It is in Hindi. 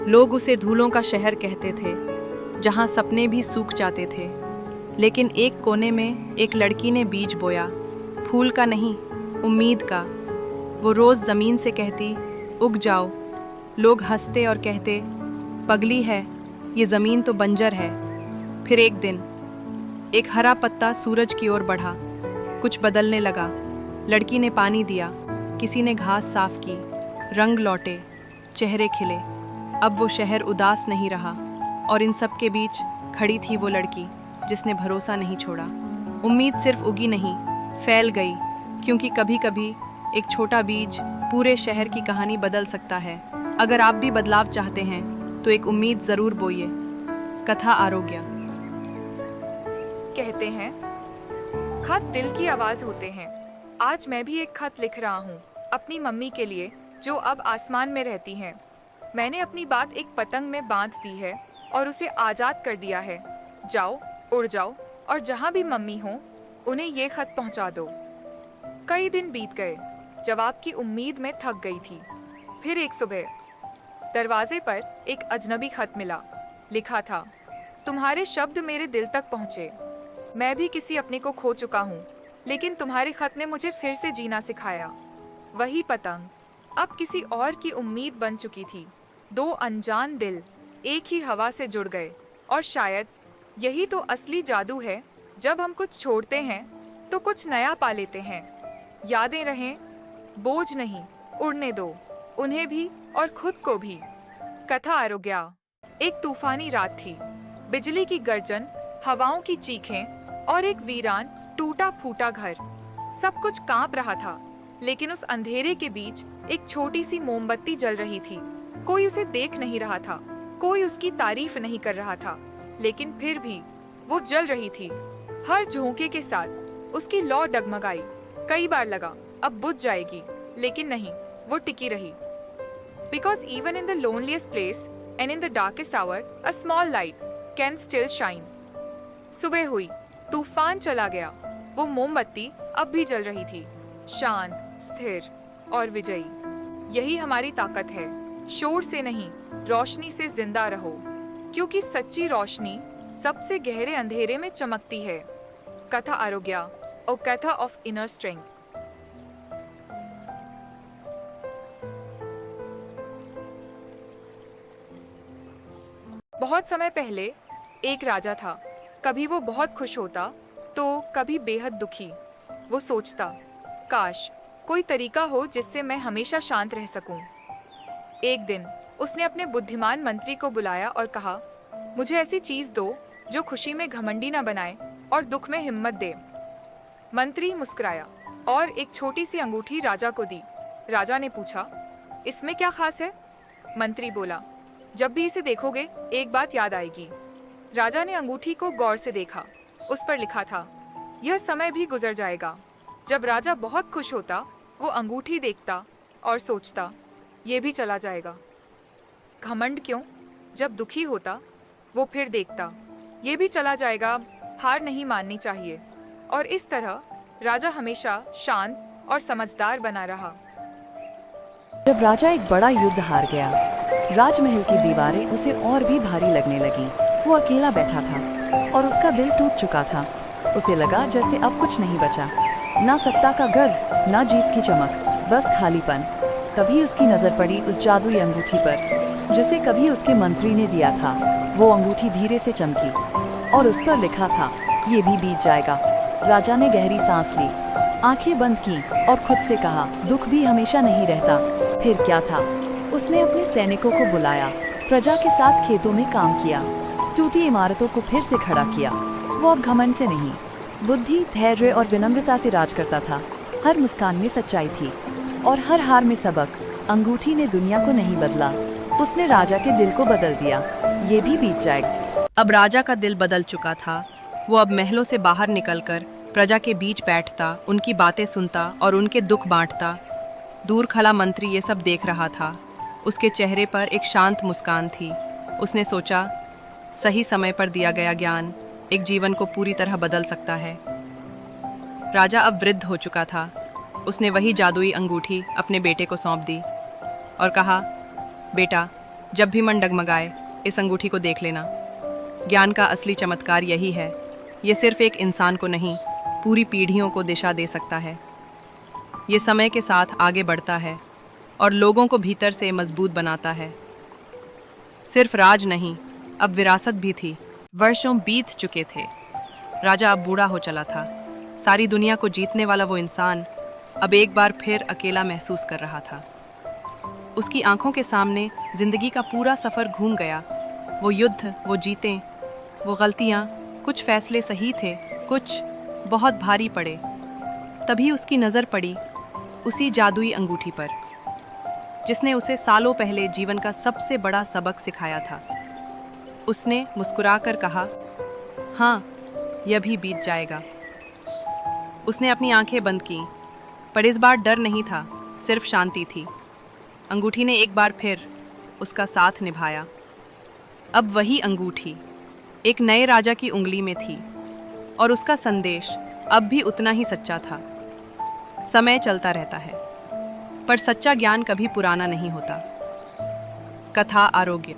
लोग उसे धूलों का शहर कहते थे, जहाँ सपने भी सूख जाते थे। लेकिन एक कोने में एक लड़की ने बीज बोया, फूल का नहीं, उम्मीद का। वो रोज़ ज़मीन से कहती, उग जाओ। लोग हंसते और कहते, पगली है, ये ज़मीन तो बंजर है। फिर एक दिन एक हरा पत्ता सूरज की ओर बढ़ा, कुछ बदलने लगा। लड़की ने पानी दिया, किसी ने घास साफ की, रंग लौटे, चेहरे खिले। अब वो शहर उदास नहीं रहा, और इन सब के बीच खड़ी थी वो लड़की जिसने भरोसा नहीं छोड़ा। उम्मीद सिर्फ उगी नहीं, फैल गई, क्योंकि कभी कभी एक छोटा बीज पूरे शहर की कहानी बदल सकता है। अगर आप भी बदलाव चाहते हैं तो एक उम्मीद ज़रूर बोइए। कथा आरोग्य। कहते हैं खत दिल की आवाज होते हैं। आज मैं भी एक खत लिख रहा हूँ अपनी मम्मी के लिए, जो अब आसमान में रहती हैं। मैंने अपनी बात एक पतंग में बांध दी है और उसे आजाद कर दिया है। जाओ, उड़ जाओ, और जहाँ भी मम्मी हो उन्हें ये खत पहुँचा दो। कई दिन बीत गए, जवाब की उम्मीद में थक गई थी। फिर एक सुबह दरवाजे पर एक अजनबी खत मिला। लिखा था, तुम्हारे शब्द मेरे दिल तक पहुँचे। मैं भी किसी अपने को खो चुका हूँ, लेकिन तुम्हारे खत ने मुझे फिर से जीना सिखाया। वही पतंग अब किसी और की उम्मीद बन चुकी थी। दो अनजान दिल एक ही हवा से जुड़ गए, और शायद यही तो असली जादू है। जब हम कुछ छोड़ते हैं तो कुछ नया पा लेते हैं। यादें रहें, बोझ नहीं, उड़ने दो उन्हें भी और खुद को भी। कथा आरोग्य। एक तूफानी रात थी। बिजली की गर्जन, हवाओं की चीखें और एक वीरान टूटा फूटा घर। सब कुछ कांप रहा था, लेकिन उस अंधेरे के बीच एक छोटी सी मोमबत्ती जल रही थी। कोई उसे देख नहीं रहा था, कोई उसकी तारीफ नहीं कर रहा था, लेकिन फिर भी वो जल रही थी। हर झोंके के साथ उसकी लौ डगमगाई। कई बार लगा अब बुझ जाएगी, लेकिन नहीं, वो टिकी रही। Because even in the loneliest place and in the darkest hour, a small light can still shine. सुबह हुई, तूफान चला गया। वो मोमबत्ती अब भी जल रही थी, शांत, स्थिर और विजयी। यही हमारी ताकत है। शोर से नहीं, रोशनी से जिंदा रहो, क्योंकि सच्ची रोशनी सबसे गहरे अंधेरे में चमकती है। कथा आरोग्य, और कथा ऑफ इनर स्ट्रेंथ। बहुत समय पहले एक राजा था। कभी वो बहुत खुश होता तो कभी बेहद दुखी। वो सोचता, काश कोई तरीका हो जिससे मैं हमेशा शांत रह सकूं। एक दिन उसने अपने बुद्धिमान मंत्री को बुलाया और कहा, मुझे ऐसी चीज दो जो खुशी में घमंडी न बनाए और दुख में हिम्मत दे। मंत्री मुस्कुराया और एक छोटी सी अंगूठी राजा को दी। राजा ने पूछा, इसमें क्या खास है? मंत्री बोला, जब भी इसे देखोगे एक बात याद आएगी। राजा ने अंगूठी को गौर से देखा। उस पर लिखा था, यह समय भी गुजर जाएगा। जब राजा बहुत खुश होता, वो अंगूठी देखता और सोचता, ये भी चला जाएगा। घमंड क्यों? जब दुखी होता, वो फिर देखता, ये भी चला जाएगा। हार नहीं माननी चाहिए। और इस तरह राजा हमेशा शांत और समझदार बना रहा। जब राजा एक बड़ा युद्ध हार गया, राजमहल की दीवारें उसे और भी भारी लगने लगी। वो अकेला बैठा था और उसका दिल टूट चुका था। उसे लगा जैसे अब कुछ नहीं बचा, ना सत्ता का गर्व, ना जीत की चमक, बस खालीपन। तभी उसकी नजर पड़ी उस जादुई अंगूठी पर, जिसे कभी उसके मंत्री ने दिया था। वो अंगूठी धीरे से चमकी और उस पर लिखा था, ये भी बीत जाएगा। राजा ने गहरी सांस ली, आंखें बंद की और खुद से कहा, दुख भी हमेशा नहीं रहता। फिर क्या था? उसने अपने सैनिकों को बुलाया, प्रजा के साथ खेतों में काम किया, टूटी इमारतों को फिर से खड़ा किया। वो अब घमंड से नहीं, बुद्धि, धैर्य और विनम्रता से राज करता था। हर मुस्कान में सच्चाई थी और हर हार में सबक। अंगूठी ने दुनिया को नहीं बदला, उसने राजा के दिल को बदल दिया। ये भी बीत जाएगा। अब राजा का दिल बदल चुका था। वो अब महलों से बाहर निकलकर प्रजा के बीच बैठता, उनकी बातें सुनता और उनके दुख बांटता। दूर खड़ा मंत्री ये सब देख रहा था। उसके चेहरे पर एक शांत मुस्कान थी। उसने सोचा, सही समय पर दिया गया ज्ञान एक जीवन को पूरी तरह बदल सकता है। राजा अब वृद्ध हो चुका था। उसने वही जादुई अंगूठी अपने बेटे को सौंप दी और कहा, बेटा, जब भी मन डगमगाए, इस अंगूठी को देख लेना। ज्ञान का असली चमत्कार यही है, ये सिर्फ एक इंसान को नहीं, पूरी पीढ़ियों को दिशा दे सकता है। ये समय के साथ आगे बढ़ता है और लोगों को भीतर से मजबूत बनाता है। सिर्फ राज नहीं, अब विरासत भी थी। वर्षों बीत चुके थे। राजा अब बूढ़ा हो चला था। सारी दुनिया को जीतने वाला वो इंसान अब एक बार फिर अकेला महसूस कर रहा था। उसकी आंखों के सामने जिंदगी का पूरा सफर घूम गया। वो युद्ध, वो जीतें, वो गलतियां, कुछ फैसले सही थे, कुछ बहुत भारी पड़े। तभी उसकी नज़र पड़ी उसी जादुई अंगूठी पर, जिसने उसे सालों पहले जीवन का सबसे बड़ा सबक सिखाया था। उसने मुस्कुराकर कहा, हाँ, यह भी बीत जाएगा। उसने अपनी आंखें बंद की, पर इस बार डर नहीं था, सिर्फ शांति थी। अंगूठी ने एक बार फिर उसका साथ निभाया। अब वही अंगूठी एक नए राजा की उंगली में थी और उसका संदेश अब भी उतना ही सच्चा था। समय चलता रहता है, पर सच्चा ज्ञान कभी पुराना नहीं होता। कथा आरोग्य।